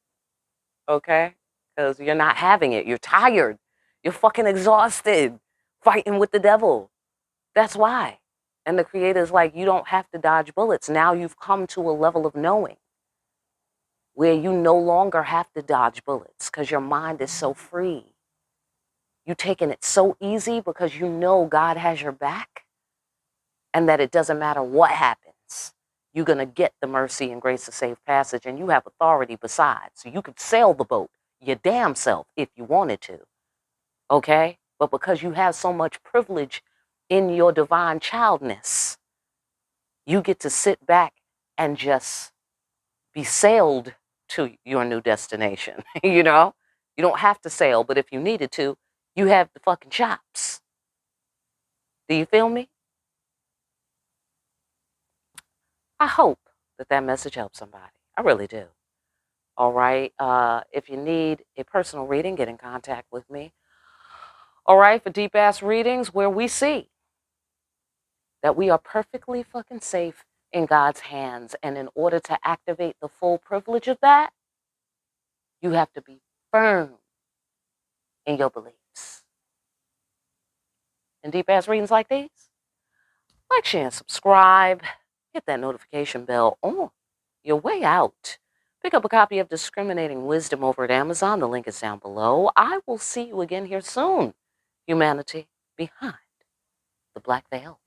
Speaker 1: Okay? Because you're not having it. You're tired. You're fucking exhausted fighting with the devil. That's why. And the Creator's like, you don't have to dodge bullets. Now you've come to a level of knowing where you no longer have to dodge bullets because your mind is so free. You're taking it so easy because you know God has your back and that it doesn't matter what happens. You're going to get the mercy and grace of safe passage and you have authority besides. So you could sail the boat your damn self if you wanted to. Okay? But because you have so much privilege in your divine childness, you get to sit back and just be sailed to your new destination. You know, you don't have to sail, but if you needed to, you have the fucking chops. Do you feel me? I hope that that message helps somebody. I really do. All right. If you need a personal reading, get in contact with me. All right. For deep ass readings where we see that we are perfectly fucking safe in God's hands. And in order to activate the full privilege of that, you have to be firm in your beliefs. and deep-ass readings like these, like, share, and subscribe. Hit that notification bell on your way out. Pick up a copy of Discriminating Wisdom over at Amazon. The link is down below. I will see you again here soon, humanity behind the black veil.